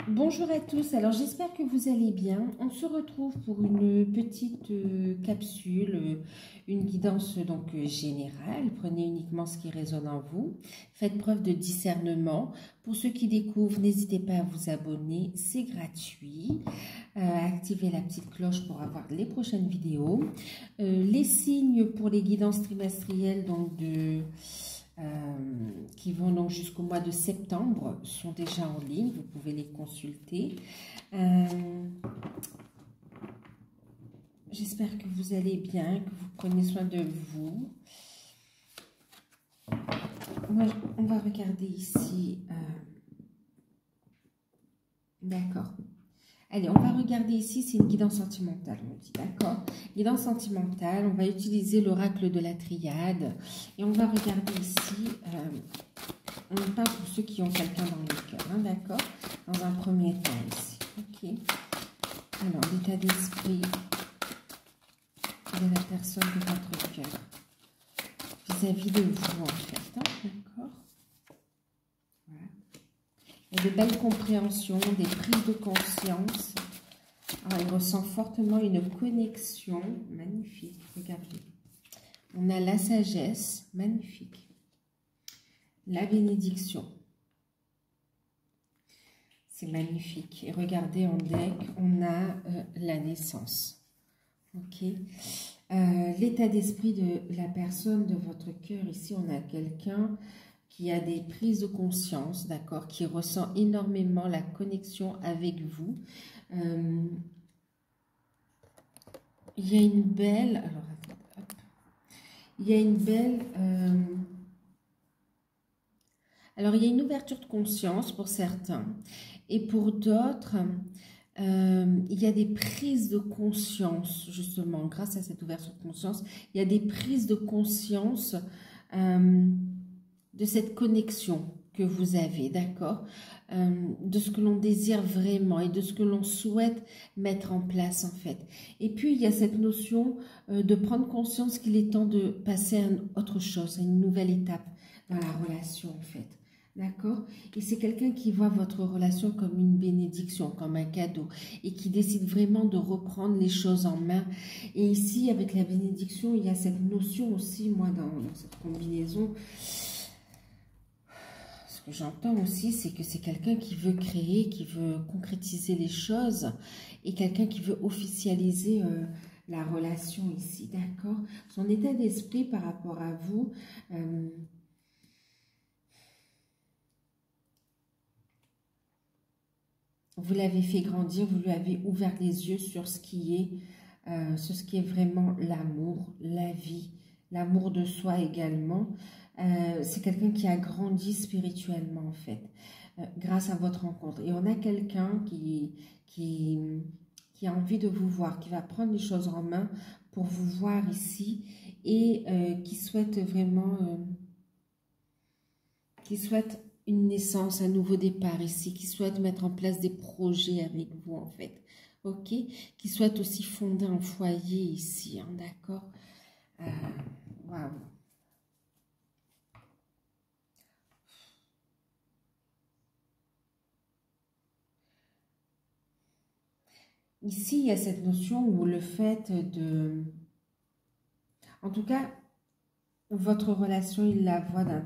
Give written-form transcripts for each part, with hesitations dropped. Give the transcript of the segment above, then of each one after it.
Bonjour à tous, alors j'espère que vous allez bien. On se retrouve pour une petite capsule, une guidance générale. Prenez uniquement ce qui résonne en vous. Faites preuve de discernement. Pour ceux qui découvrent, n'hésitez pas à vous abonner, c'est gratuit. Activez la petite cloche pour avoir les prochaines vidéos. Les signes pour les guidances trimestrielles qui vont donc jusqu'au mois de septembre sont déjà en ligne, vous pouvez les consulter. J'espère que vous allez bien, que vous prenez soin de vous. On va regarder ici. D'accord. Allez, on va regarder ici, c'est une guidance sentimentale, on dit, d'accord? Guidance sentimentale, on va utiliser l'oracle de la triade. Et on va regarder ici, on parle pour ceux qui ont quelqu'un dans le cœur, hein, d'accord? Dans un premier temps ici, ok? Alors, l'état d'esprit de la personne de votre cœur vis-à-vis de vous, en fait, hein, d'accord? Voilà. Il y a de belles compréhensions, des prises de conscience. Alors, il ressent fortement une connexion. Magnifique, regardez. On a la sagesse, magnifique. La bénédiction. C'est magnifique. Et regardez en deck, on a la naissance. Ok. L'état d'esprit de la personne de votre cœur. Ici, on a quelqu'un qui a des prises de conscience, d'accord, qui ressent énormément la connexion avec vous. Il y a une belle... Alors, hop, il y a une belle... alors, il y a une ouverture de conscience pour certains. Et pour d'autres, il y a des prises de conscience, justement, grâce à cette ouverture de conscience. Il y a des prises de conscience de cette connexion que vous avez, d'accord, de ce que l'on désire vraiment et de ce que l'on souhaite mettre en place, en fait. Et puis, il y a cette notion de prendre conscience qu'il est temps de passer à autre chose, à une nouvelle étape dans la relation, en fait. D'accord? Et c'est quelqu'un qui voit votre relation comme une bénédiction, comme un cadeau, et qui décide vraiment de reprendre les choses en main. Et ici, avec la bénédiction, il y a cette notion aussi, moi, dans cette combinaison, ce que j'entends aussi, c'est que c'est quelqu'un qui veut créer, qui veut concrétiser les choses, et quelqu'un qui veut officialiser la relation ici, d'accord? Son état d'esprit par rapport à vous... vous l'avez fait grandir, vous lui avez ouvert les yeux sur ce qui est vraiment l'amour, la vie, l'amour de soi également. C'est quelqu'un qui a grandi spirituellement en fait, grâce à votre rencontre. Et on a quelqu'un qui a envie de vous voir, qui va prendre les choses en main pour vous voir ici et qui souhaite vraiment... qui souhaite une naissance, un nouveau départ ici, qui souhaite mettre en place des projets avec vous en fait, ok, qui souhaite aussi fonder un foyer ici, hein, d'accord, waouh. Ici, il y a cette notion où le fait de... En tout cas, votre relation, il la voit d'un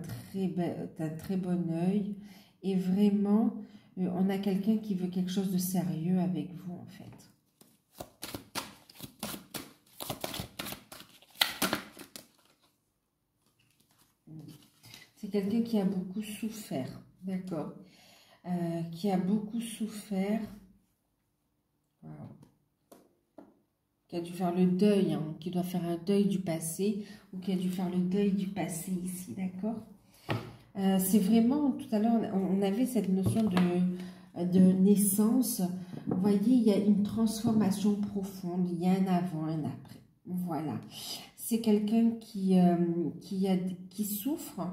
très bon œil. Et vraiment, on a quelqu'un qui veut quelque chose de sérieux avec vous, en fait. C'est quelqu'un qui a beaucoup souffert, d'accord, qui a beaucoup souffert, wow, qui a dû faire le deuil, hein, qui doit faire un deuil du passé, ou qui a dû faire le deuil du passé ici, d'accord. C'est vraiment, tout à l'heure, on avait cette notion de naissance. Vous voyez, il y a une transformation profonde, il y a un avant, un après. Voilà. C'est quelqu'un qui souffre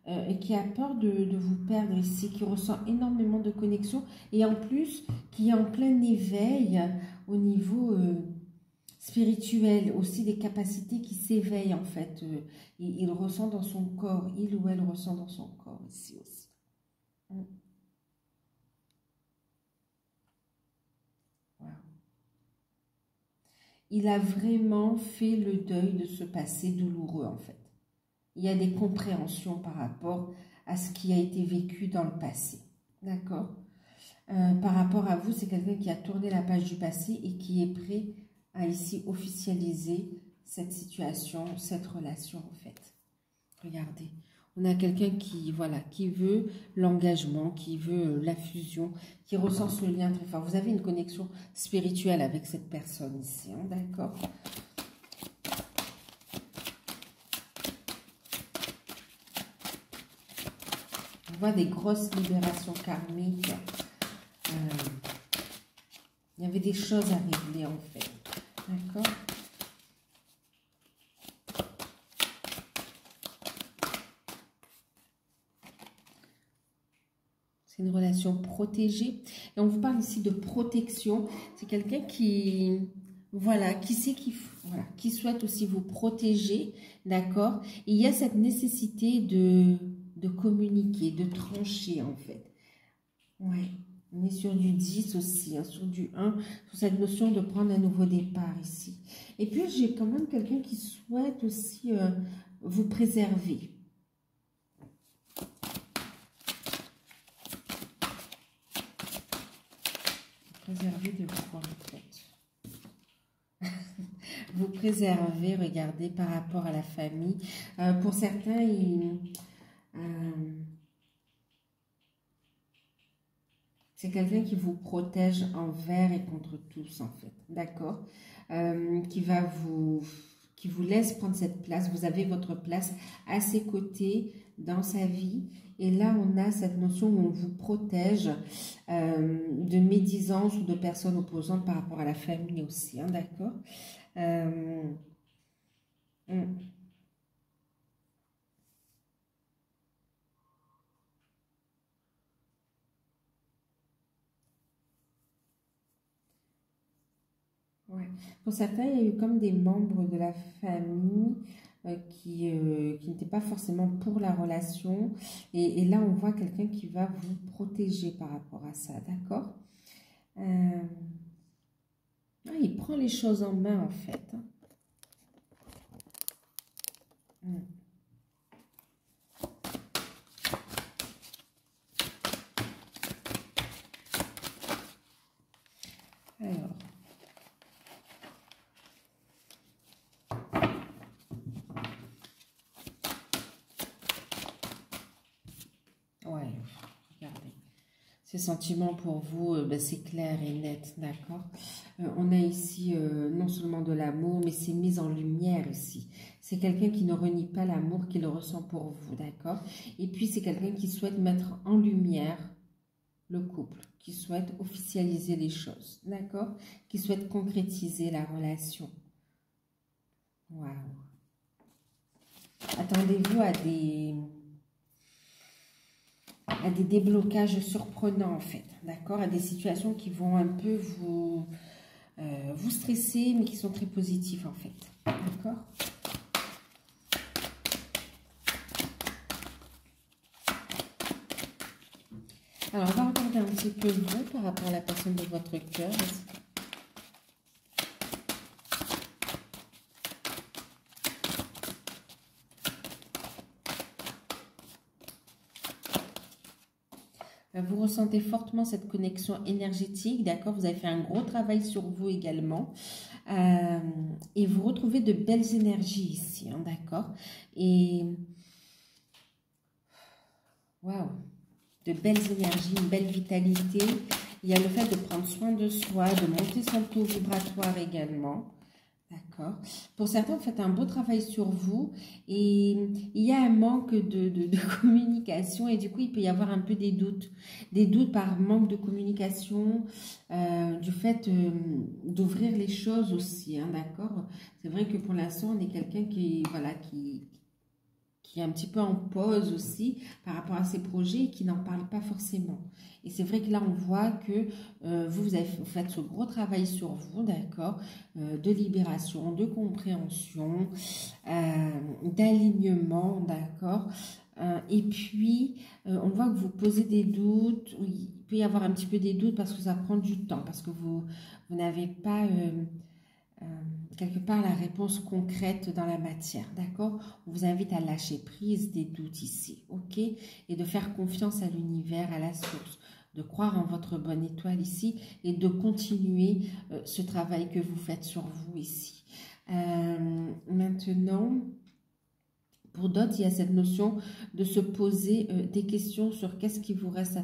et qui a peur de vous perdre ici, qui ressent énormément de connexion et en plus, qui est en plein éveil au niveau... spirituel, aussi des capacités qui s'éveillent en fait. Il ressent dans son corps, il ou elle ressent dans son corps ici aussi. il a vraiment fait le deuil de ce passé douloureux en fait. Il y a des compréhensions par rapport à ce qui a été vécu dans le passé. D'accord? Par rapport à vous, c'est quelqu'un qui a tourné la page du passé et qui est prêt à ici officialiser cette situation, cette relation en fait. Regardez, on a quelqu'un qui, voilà, qui veut l'engagement, qui veut la fusion, qui ressent ce lien très fort. Vous avez une connexion spirituelle avec cette personne ici, hein, d'accord? On voit des grosses libérations karmiques. Il y avait des choses à régler en fait, d'accord? C'est une relation protégée. Et on vous parle ici de protection. C'est quelqu'un qui, voilà, qui sait voilà, qui souhaite aussi vous protéger, d'accord? Il y a cette nécessité de communiquer, de trancher en fait. Ouais, on est sur du 10 aussi, hein, sur du 1, sur cette notion de prendre un nouveau départ ici. Et puis j'ai quand même quelqu'un qui souhaite aussi vous préserver. Préserver de quoi en fait? Vous préserver, regardez, par rapport à la famille. Pour certains, c'est quelqu'un qui vous protège envers et contre tous, en fait. D'accord? Qui vous laisse prendre cette place. Vous avez votre place à ses côtés dans sa vie. Et là, on a cette notion où on vous protège de médisance ou de personnes opposantes par rapport à la famille aussi. Hein, d'accord? Ouais. Pour certains, il y a eu comme des membres de la famille qui n'étaient pas forcément pour la relation. Et là, on voit quelqu'un qui va vous protéger par rapport à ça, d'accord? Il prend les choses en main, en fait. Alors. Ouais, regardez. Ces sentiments pour vous, ben, c'est clair et net, d'accord? On a ici non seulement de l'amour, mais c'est mis en lumière ici. C'est quelqu'un qui ne renie pas l'amour qu'il ressent pour vous, d'accord? Et puis, c'est quelqu'un qui souhaite mettre en lumière le couple, qui souhaite officialiser les choses, d'accord? Qui souhaite concrétiser la relation. Waouh! Attendez-vous à des déblocages surprenants en fait, d'accord? À des situations qui vont un peu vous stresser, mais qui sont très positifs en fait, d'accord? Alors, on va regarder un petit peu vous par rapport à la personne de votre cœur. Vous ressentez fortement cette connexion énergétique, d'accord? Vous avez fait un gros travail sur vous également. Et vous retrouvez de belles énergies ici, hein, d'accord? Et waouh! De belles énergies, une belle vitalité. Il y a le fait de prendre soin de soi, de monter son taux vibratoire également. D'accord. Pour certains, vous faites un beau travail sur vous et il y a un manque de communication et du coup, il peut y avoir un peu des doutes. Des doutes par manque de communication, du fait d'ouvrir les choses aussi, hein, d'accord? C'est vrai que pour l'instant, on est quelqu'un qui, voilà, qui est un petit peu en pause aussi par rapport à ses projets et qui n'en parle pas forcément. Et c'est vrai que là, on voit que vous faites ce gros travail sur vous, d'accord, de libération, de compréhension, d'alignement, d'accord. Et puis, on voit que vous posez des doutes. Oui, il peut y avoir un petit peu des doutes parce que ça prend du temps, parce que vous n'avez pas... quelque part la réponse concrète dans la matière, d'accord? On vous invite à lâcher prise des doutes ici, ok? Et de faire confiance à l'univers, à la source, de croire en votre bonne étoile ici et de continuer ce travail que vous faites sur vous ici. Maintenant, pour d'autres, il y a cette notion de se poser des questions sur qu'est-ce qui vous reste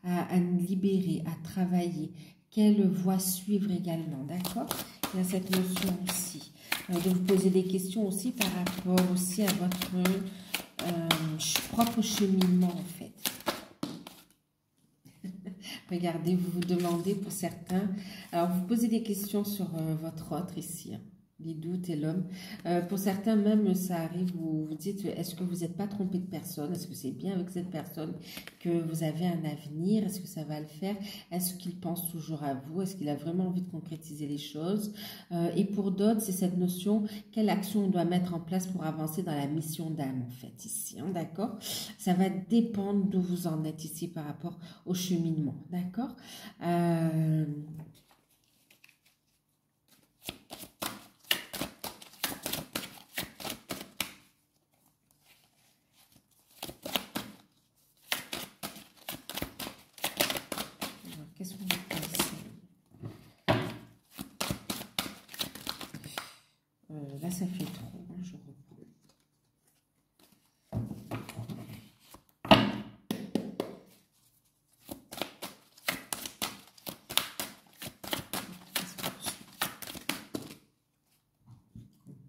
à libérer, à travailler, quelle voie suivre également, d'accord? Il y a cette notion aussi de vous poser des questions aussi par rapport aussi à votre propre cheminement en fait. Regardez, vous vous demandez pour certains, alors vous posez des questions sur votre autre ici, hein, les doutes et l'homme. Pour certains même, ça arrive, vous vous dites, est-ce que vous n'êtes pas trompé de personne? Est-ce que c'est bien avec cette personne que vous avez un avenir? Est-ce que ça va le faire? Est-ce qu'il pense toujours à vous? Est-ce qu'il a vraiment envie de concrétiser les choses? Et pour d'autres, c'est cette notion, quelle action on doit mettre en place pour avancer dans la mission d'âme, en fait, ici, hein, d'accord? Ça va dépendre d'où vous en êtes ici par rapport au cheminement, d'accord? Qu'est-ce que vous pensez? Là, ça fait trop, hein, je reprends.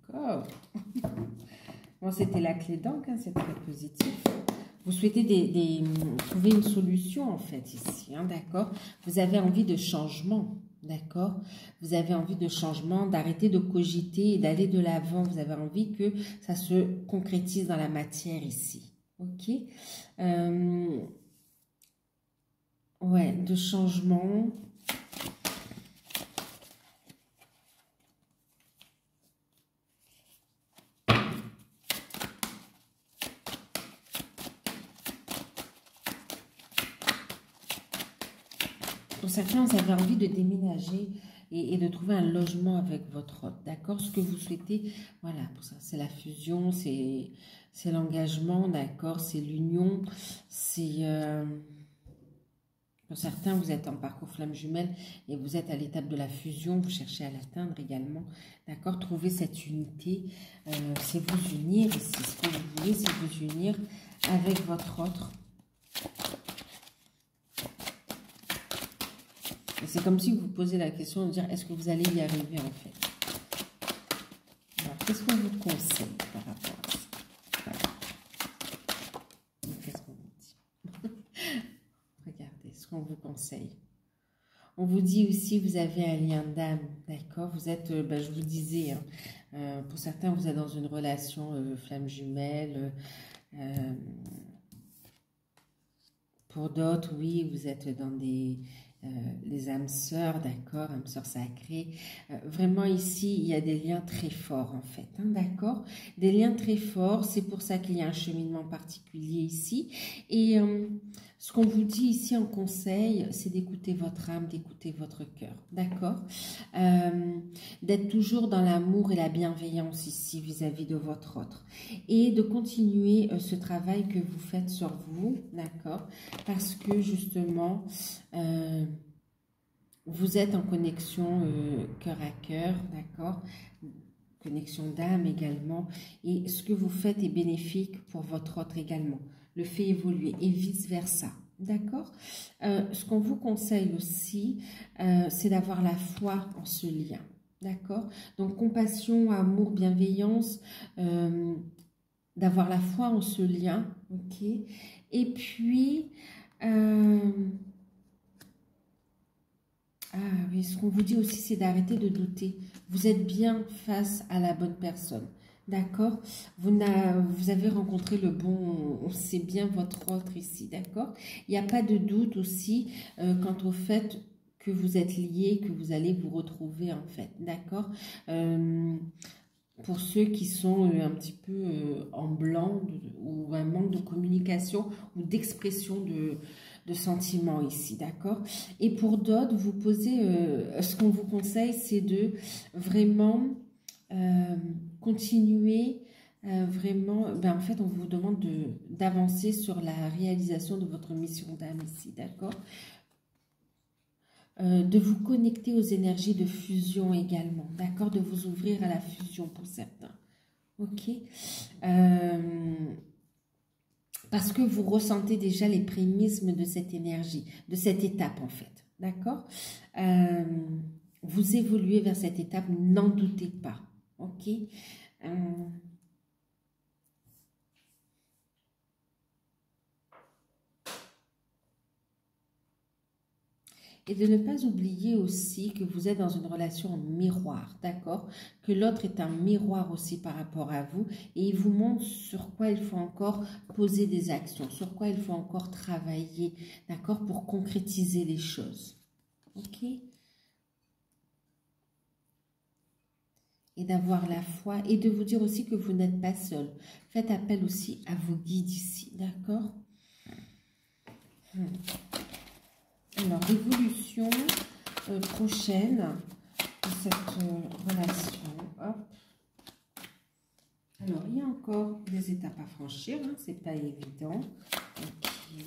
Encore. Bon, c'était la clé d'encre, hein, c'est très positif. Vous souhaitez trouver une solution, en fait, ici, hein, d'accord? Vous avez envie de changement, d'accord? Vous avez envie de changement, d'arrêter de cogiter et d'aller de l'avant. Vous avez envie que ça se concrétise dans la matière, ici, ok? Ouais, de changement. Pour certains, vous avez envie de déménager et de trouver un logement avec votre hôte, d'accord? Ce que vous souhaitez, voilà, pour ça, c'est la fusion, c'est l'engagement, d'accord? C'est l'union, c'est... pour certains, vous êtes en parcours flamme jumelle et vous êtes à l'étape de la fusion, vous cherchez à l'atteindre également, d'accord? Trouver cette unité, c'est vous unir ici, ce que vous voulez, c'est vous unir avec votre autre. C'est comme si vous vous posez la question de dire, est-ce que vous allez y arriver en fait? Alors, qu'est-ce qu'on vous conseille par rapport à ça? Voilà. Qu'est-ce qu'on vous dit? Regardez ce qu'on vous conseille. On vous dit aussi, vous avez un lien d'âme, d'accord? Vous êtes, je vous disais, hein, pour certains, vous êtes dans une relation flamme jumelle. Pour d'autres, oui, vous êtes dans les âmes sœurs, d'accord, âmes sœurs sacrées. Vraiment ici, il y a des liens très forts en fait, hein, d'accord? Des liens très forts, c'est pour ça qu'il y a un cheminement particulier ici. Et ce qu'on vous dit ici en conseil, c'est d'écouter votre âme, d'écouter votre cœur, d'accord? D'être toujours dans l'amour et la bienveillance ici vis-à-vis de votre autre. Et de continuer ce travail que vous faites sur vous, d'accord? Parce que justement, vous êtes en connexion cœur à cœur, d'accord? Connexion d'âme également. Et ce que vous faites est bénéfique pour votre autre également. Le fait évoluer et vice-versa, d'accord? Ce qu'on vous conseille aussi, c'est d'avoir la foi en ce lien, d'accord? Donc, compassion, amour, bienveillance, d'avoir la foi en ce lien, ok? Et puis... ah oui, ce qu'on vous dit aussi, c'est d'arrêter de douter. Vous êtes bien face à la bonne personne, d'accord? Vous avez rencontré le bon, c'est bien votre autre ici, d'accord? Il n'y a pas de doute aussi quant au fait que vous êtes liés, que vous allez vous retrouver en fait, d'accord? Pour ceux qui sont un petit peu en blanc ou un manque de communication ou d'expression de sentiments ici, d'accord? Et pour d'autres, vous posez, ce qu'on vous conseille, c'est de vraiment continuer vraiment, ben en fait, on vous demande d'avancer sur la réalisation de votre mission d'âme ici, d'accord? De vous connecter aux énergies de fusion également, d'accord? De vous ouvrir à la fusion pour certains, ok? Parce que vous ressentez déjà les prémices de cette énergie, de cette étape en fait, d'accord? Vous évoluez vers cette étape, n'en doutez pas, ok? Et de ne pas oublier aussi que vous êtes dans une relation en miroir, d'accord? Que l'autre est un miroir aussi par rapport à vous et il vous montre sur quoi il faut encore poser des actions, sur quoi il faut encore travailler, d'accord? Pour concrétiser les choses, ok? Et d'avoir la foi et de vous dire aussi que vous n'êtes pas seul. Faites appel aussi à vos guides ici, d'accord? Alors, l'évolution prochaine de cette relation. Hop. Alors, il y a encore des étapes à franchir, hein, c'est pas évident. Okay.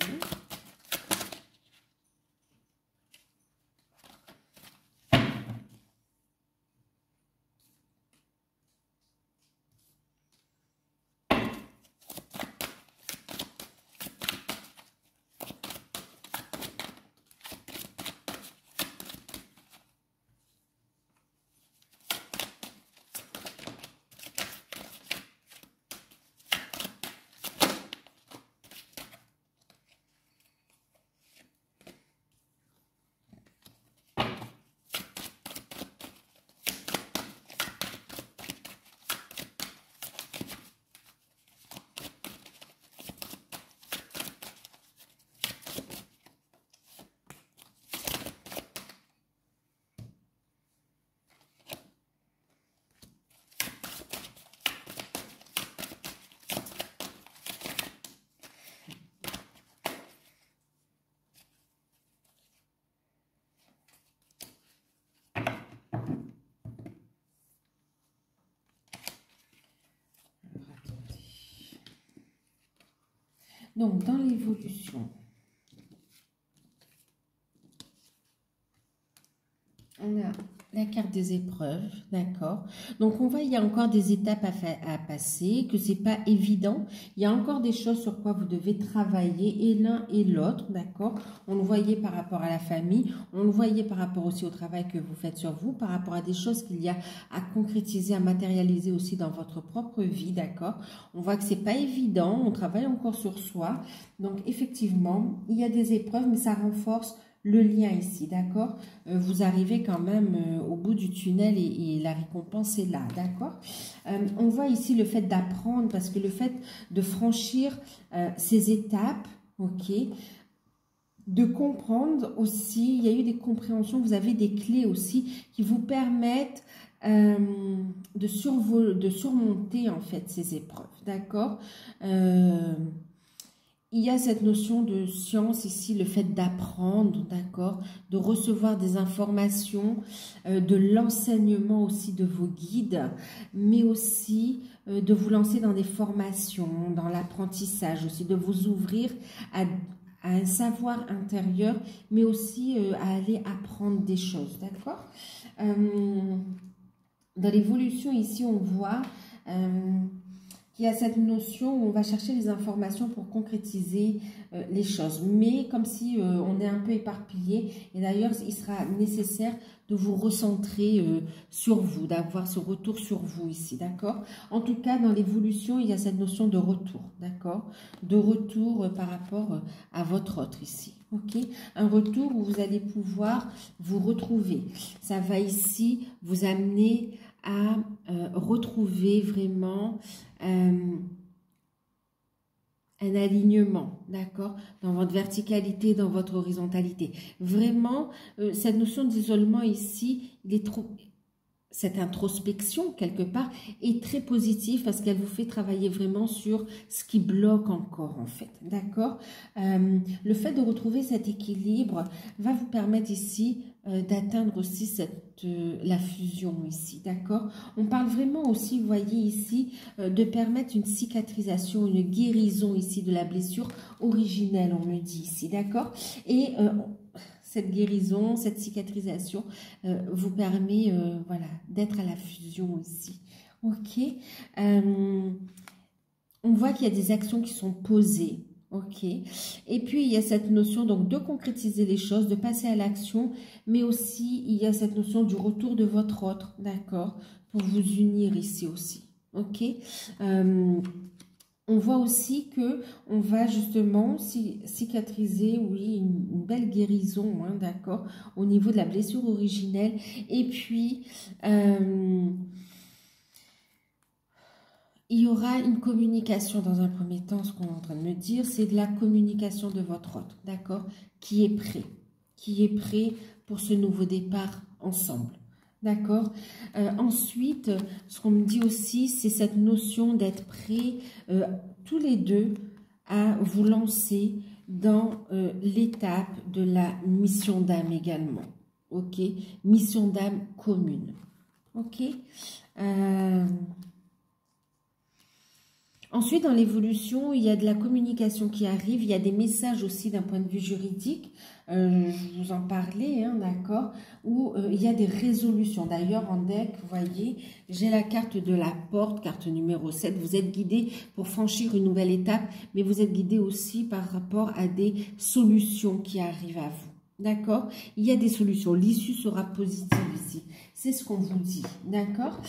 Donc, dans l'évolution, on a la carte des épreuves, d'accord? Donc, on voit il y a encore des étapes à passer, que c'est pas évident. Il y a encore des choses sur quoi vous devez travailler, et l'un et l'autre, d'accord? On le voyait par rapport à la famille, on le voyait par rapport aussi au travail que vous faites sur vous, par rapport à des choses qu'il y a à concrétiser, à matérialiser aussi dans votre propre vie, d'accord? On voit que c'est pas évident, on travaille encore sur soi. Donc, effectivement, il y a des épreuves, mais ça renforce le lien ici, d'accord? Vous arrivez quand même au bout du tunnel et la récompense est là, d'accord? On voit ici le fait d'apprendre, parce que le fait de franchir ces étapes, ok, de comprendre aussi, il y a eu des compréhensions, vous avez des clés aussi qui vous permettent de surmonter en fait ces épreuves, d'accord? Il y a cette notion de science ici, le fait d'apprendre, d'accord, de recevoir des informations, de l'enseignement aussi de vos guides, mais aussi de vous lancer dans des formations, dans l'apprentissage aussi, de vous ouvrir à un savoir intérieur, mais aussi à aller apprendre des choses, d'accord? Dans l'évolution ici, on voit qu'il y a cette notion où on va chercher les informations pour concrétiser les choses. Mais comme si on est un peu éparpillé. Et d'ailleurs, il sera nécessaire de vous recentrer sur vous, d'avoir ce retour sur vous ici, d'accord? En tout cas, dans l'évolution, il y a cette notion de retour, d'accord? De retour par rapport à votre autre ici, ok? Un retour où vous allez pouvoir vous retrouver. Ça va ici vous amener à retrouver vraiment un alignement, d'accord, dans votre verticalité, dans votre horizontalité. Vraiment, cette notion d'isolement ici, cette introspection, quelque part, est très positive parce qu'elle vous fait travailler vraiment sur ce qui bloque encore, en fait. D'accord? Le fait de retrouver cet équilibre va vous permettre ici d'atteindre aussi la fusion ici. D'accord? On parle vraiment aussi, vous voyez ici, de permettre une cicatrisation, une guérison ici de la blessure originelle, on me dit ici. D'accord? Et cette guérison, cette cicatrisation vous permet voilà, d'être à la fusion ici. Ok. On voit qu'il y a des actions qui sont posées. Ok. Et puis, il y a cette notion donc de concrétiser les choses, de passer à l'action, mais aussi, il y a cette notion du retour de votre autre, d'accord, pour vous unir ici aussi. Ok. On voit aussi que on va justement cicatriser, oui, une belle guérison, hein, d'accord, au niveau de la blessure originelle. Et puis, il y aura une communication dans un premier temps, ce qu'on est en train de me dire, c'est de la communication de votre hôte, d'accord, qui est prêt pour ce nouveau départ ensemble. D'accord. Ensuite, ce qu'on me dit aussi, c'est cette notion d'être prêts tous les deux à vous lancer dans l'étape de la mission d'âme également. Ok. Mission d'âme commune. Ok. Ensuite, dans l'évolution, il y a de la communication qui arrive, il y a des messages aussi d'un point de vue juridique, je vous en parlais, hein, d'accord, où il y a des résolutions. D'ailleurs, en deck, vous voyez, j'ai la carte de la porte, carte numéro 7. Vous êtes guidé pour franchir une nouvelle étape, mais vous êtes guidé aussi par rapport à des solutions qui arrivent à vous. D'accord? Il y a des solutions. L'issue sera positive ici. C'est ce qu'on vous dit. D'accord?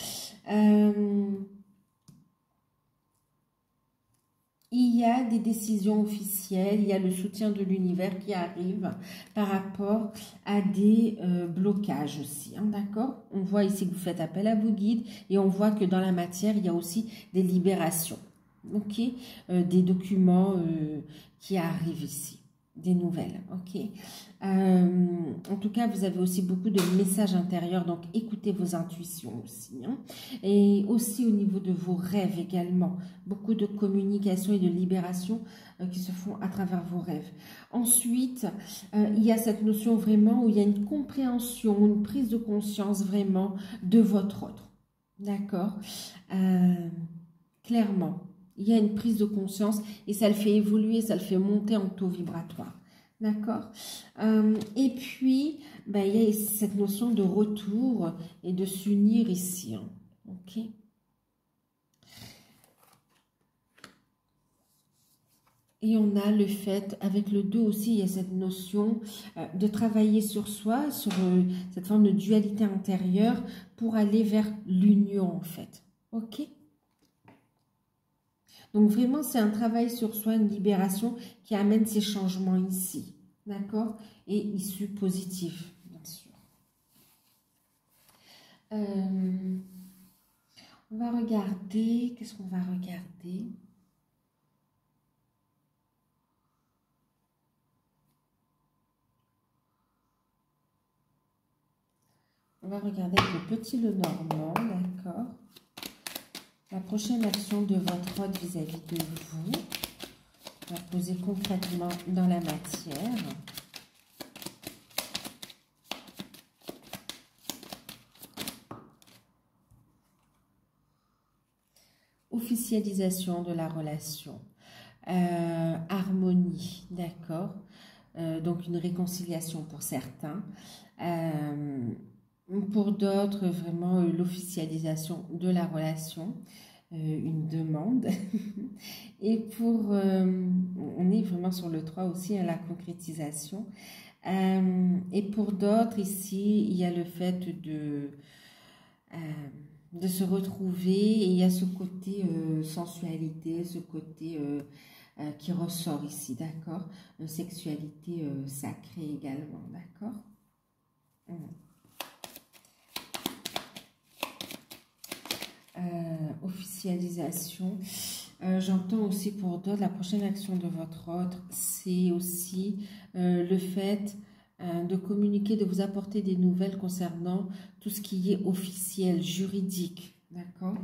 Il y a des décisions officielles, il y a le soutien de l'univers qui arrive par rapport à des blocages aussi, hein, d'accord? On voit ici que vous faites appel à vos guides et on voit que dans la matière, il y a aussi des libérations, ok? Des documents qui arrivent ici, des nouvelles, ok? En tout cas, vous avez aussi beaucoup de messages intérieurs, donc écoutez vos intuitions aussi, hein. Et aussi au niveau de vos rêves également, beaucoup de communication et de libération qui se font à travers vos rêves. Ensuite, il y a cette notion vraiment où il y a une compréhension, une prise de conscience vraiment de votre autre, d'accord? Clairement, il y a une prise de conscience et ça le fait évoluer, ça le fait monter en taux vibratoire. D'accord. Et puis, ben, il y a cette notion de retour et de s'unir ici. Hein. Ok. Et on a le fait, avec le 2 aussi, il y a cette notion de travailler sur soi, sur cette forme de dualité intérieure pour aller vers l'union en fait. Ok. Donc vraiment, c'est un travail sur soi, une libération qui amène ces changements ici. D'accord? Et issue positive, bien sûr. On va regarder, qu'est-ce qu'on va regarder? On va regarder avec le petit Lenormand, d'accord? La prochaine action de votre hôte vis-à-vis de vous. On va poser concrètement dans la matière. Officialisation de la relation. Harmonie, d'accord? Donc une réconciliation pour certains. Pour d'autres, vraiment l'officialisation de la relation. Une demande. Et pour, on est vraiment sur le 3 aussi, à la concrétisation. Et pour d'autres, ici, il y a le fait de se retrouver et il y a ce côté sensualité, ce côté qui ressort ici, d'accord? Sexualité sacrée également, d'accord? Officialisation. J'entends aussi pour d'autres, la prochaine action de votre autre, c'est aussi le fait de communiquer, de vous apporter des nouvelles concernant tout ce qui est officiel, juridique, d'accord?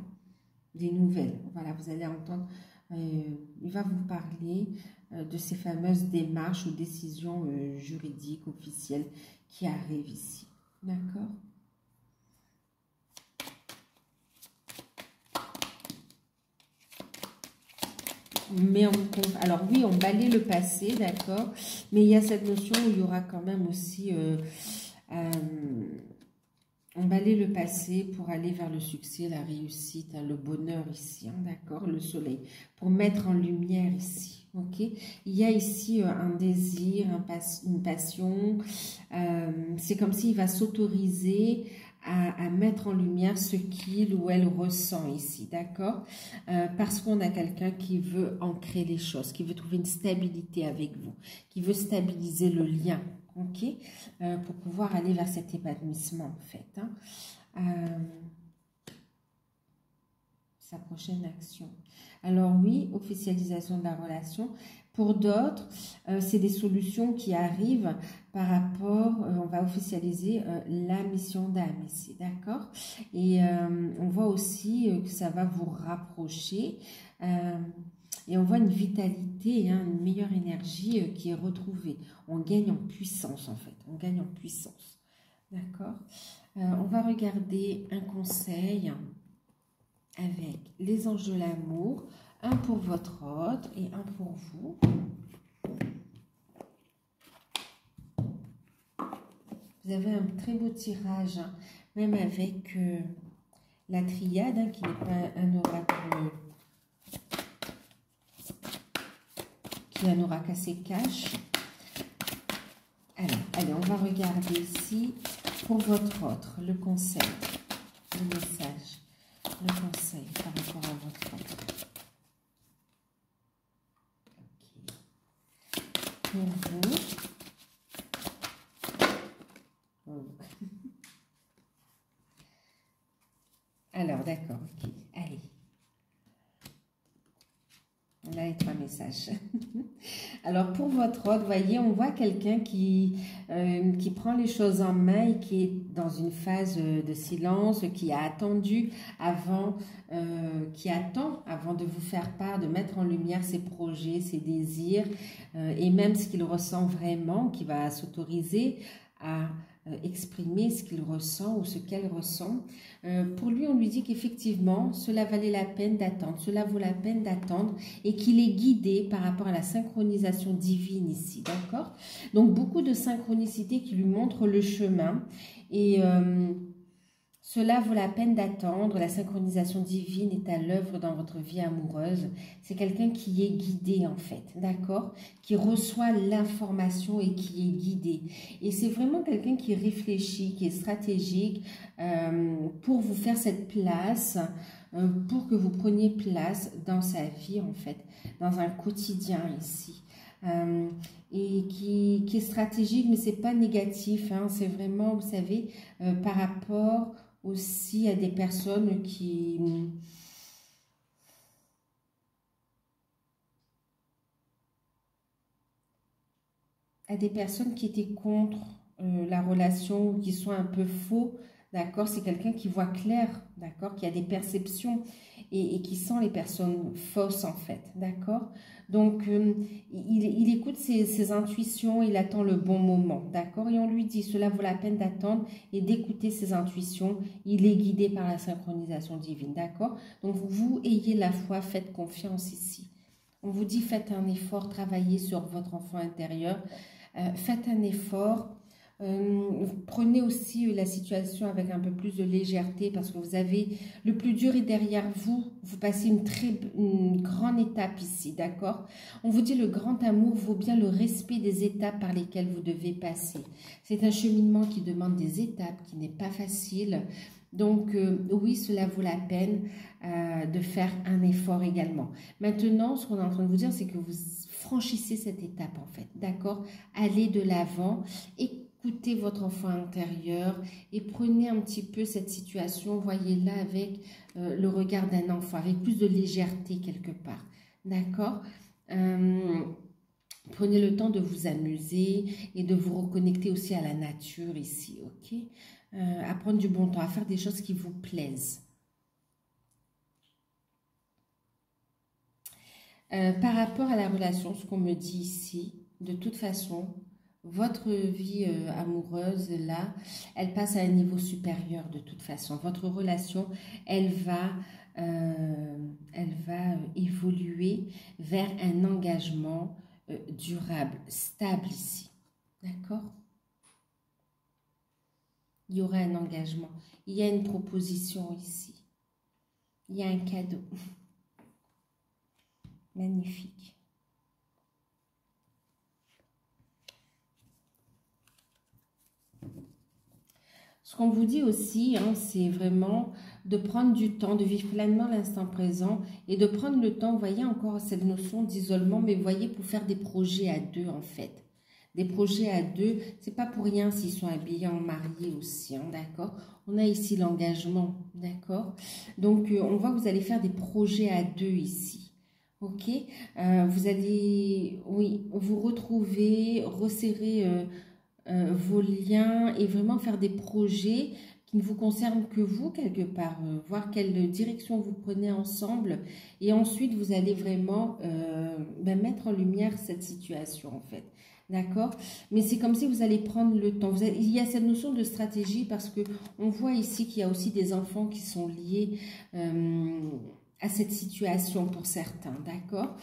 Des nouvelles, voilà, vous allez entendre, il va vous parler de ces fameuses démarches ou décisions juridiques, officielles qui arrivent ici, d'accord? Mais alors oui, on balaye le passé, d'accord, mais il y a cette notion où il y aura quand même aussi, on balaye le passé pour aller vers le succès, la réussite, hein, le bonheur ici, hein, d'accord, le soleil, pour mettre en lumière ici, ok. Il y a ici un désir, une passion, c'est comme s'il va s'autoriser à mettre en lumière ce qu'il ou elle ressent ici, d'accord? Parce qu'on a quelqu'un qui veut ancrer les choses, qui veut trouver une stabilité avec vous, qui veut stabiliser le lien, ok? Pour pouvoir aller vers cet épanouissement, en fait. Hein. Sa prochaine action. Alors oui, officialisation de la relation. Pour d'autres, c'est des solutions qui arrivent par rapport, on va officialiser la mission d'âme ici, d'accord? Et on voit aussi que ça va vous rapprocher et on voit une vitalité, hein, une meilleure énergie qui est retrouvée. On gagne en puissance en fait, on gagne en puissance, d'accord? On va regarder un conseil avec les anges de l'amour, un pour votre autre et un pour vous. Vous avez un très beau tirage, hein, même avec la triade, hein, qui n'est pas un oracle, qui est un oracle assez cash. Alors, allez, on va regarder ici pour votre autre, le conseil, le message, le conseil par rapport à votre autre. Okay. Pour vous. Alors, d'accord, ok, allez. On a les 3 messages. Alors, pour votre autre, voyez, on voit quelqu'un qui prend les choses en main et qui est dans une phase de silence, qui a attendu avant, qui attend avant de vous faire part, de mettre en lumière ses projets, ses désirs, et même ce qu'il ressent vraiment, qui va s'autoriser à exprimer ce qu'il ressent ou ce qu'elle ressent. Pour lui, on lui dit qu'effectivement, cela valait la peine d'attendre, cela vaut la peine d'attendre et qu'il est guidé par rapport à la synchronisation divine ici, d'accord? Donc, beaucoup de synchronicité qui lui montre le chemin et cela vaut la peine d'attendre. La synchronisation divine est à l'œuvre dans votre vie amoureuse. C'est quelqu'un qui est guidé en fait, d'accord? Qui reçoit l'information et qui est guidé. Et c'est vraiment quelqu'un qui réfléchit, qui est stratégique pour vous faire cette place, pour que vous preniez place dans sa vie en fait, dans un quotidien ici. Et qui est stratégique, mais c'est pas négatif, hein, c'est vraiment, vous savez, par rapport aussi à des personnes qui étaient contre la relation, qui sont un peu faux, d'accord? C'est quelqu'un qui voit clair, d'accord? Qui a des perceptions et qui sent les personnes fausses en fait, d'accord? Donc, il écoute ses intuitions, il attend le bon moment, d'accord? Et on lui dit, cela vaut la peine d'attendre et d'écouter ses intuitions. Il est guidé par la synchronisation divine, d'accord? Donc, vous ayez la foi, faites confiance ici. On vous dit, faites un effort, travaillez sur votre enfant intérieur. Faites un effort. Prenez aussi la situation avec un peu plus de légèreté parce que vous avez le plus dur est derrière vous. Vous passez une grande étape ici, d'accord? On vous dit le grand amour vaut bien le respect des étapes par lesquelles vous devez passer. C'est un cheminement qui demande des étapes, qui n'est pas facile. Donc, oui, cela vaut la peine de faire un effort également. Maintenant, ce qu'on est en train de vous dire, c'est que vous franchissez cette étape, en fait, d'accord? Allez de l'avant, écoutez votre enfant intérieur et prenez un petit peu cette situation, voyez-la avec le regard d'un enfant, avec plus de légèreté quelque part, d'accord? Prenez le temps de vous amuser et de vous reconnecter aussi à la nature ici, ok? À prendre du bon temps, à faire des choses qui vous plaisent. Par rapport à la relation, ce qu'on me dit ici, de toute façon, votre vie amoureuse, là, elle passe à un niveau supérieur de toute façon. Votre relation, elle va évoluer vers un engagement durable, stable ici. D'accord? Il y aura un engagement. Il y a une proposition ici. Il y a un cadeau. Magnifique. Ce qu'on vous dit aussi, hein, c'est vraiment de prendre du temps, de vivre pleinement l'instant présent et de prendre le temps, vous voyez encore cette notion d'isolement, mais vous voyez pour faire des projets à deux en fait. Des projets à deux, c'est pas pour rien s'ils sont habillés en mariés aussi, hein, d'accord? On a ici l'engagement, d'accord? Donc, on voit que vous allez faire des projets à deux ici. Ok, vous allez, oui, vous retrouver, resserrer vos liens et vraiment faire des projets qui ne vous concernent que vous quelque part, voir quelle direction vous prenez ensemble et ensuite vous allez vraiment mettre en lumière cette situation en fait. D'accord? Mais c'est comme si vous allez prendre le temps. Il y a cette notion de stratégie parce que on voit ici qu'il y a aussi des enfants qui sont liés à cette situation pour certains, d'accord?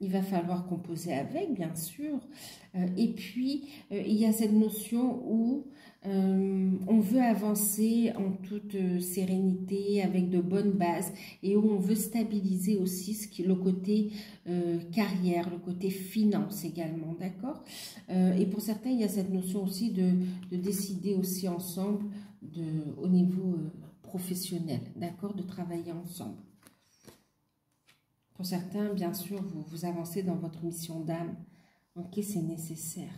Il va falloir composer avec, bien sûr. Et puis, il y a cette notion où on veut avancer en toute sérénité, avec de bonnes bases, et où on veut stabiliser aussi le côté carrière, le côté finance également, d'accord? Et pour certains, il y a cette notion aussi de décider aussi ensemble au niveau professionnel, d'accord? De travailler ensemble. Pour certains, bien sûr, vous avancez dans votre mission d'âme. Ok, c'est nécessaire.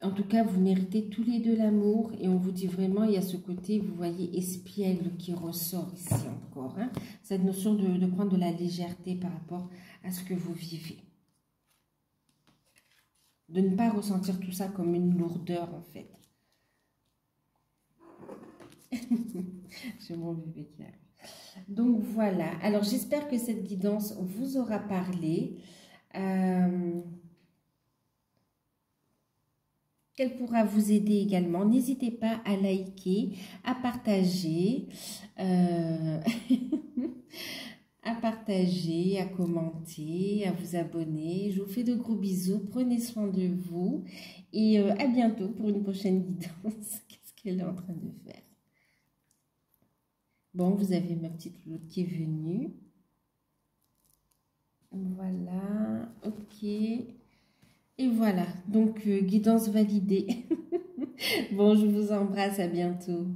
En tout cas, vous méritez tous les deux l'amour. Et on vous dit vraiment, il y a ce côté, vous voyez, espiègle qui ressort ici encore. Hein, cette notion de prendre de la légèreté par rapport à ce que vous vivez. De ne pas ressentir tout ça comme une lourdeur, en fait. J'ai mon bébé qui arrive. Donc voilà, alors j'espère que cette guidance vous aura parlé, qu'elle pourra vous aider également. N'hésitez pas à liker, à partager, à commenter, à vous abonner. Je vous fais de gros bisous, prenez soin de vous et à bientôt pour une prochaine guidance. Qu'est-ce qu'elle est en train de faire? Bon, vous avez ma petite loutre qui est venue. Voilà, ok. Et voilà, donc guidance validée. Bon, je vous embrasse, à bientôt.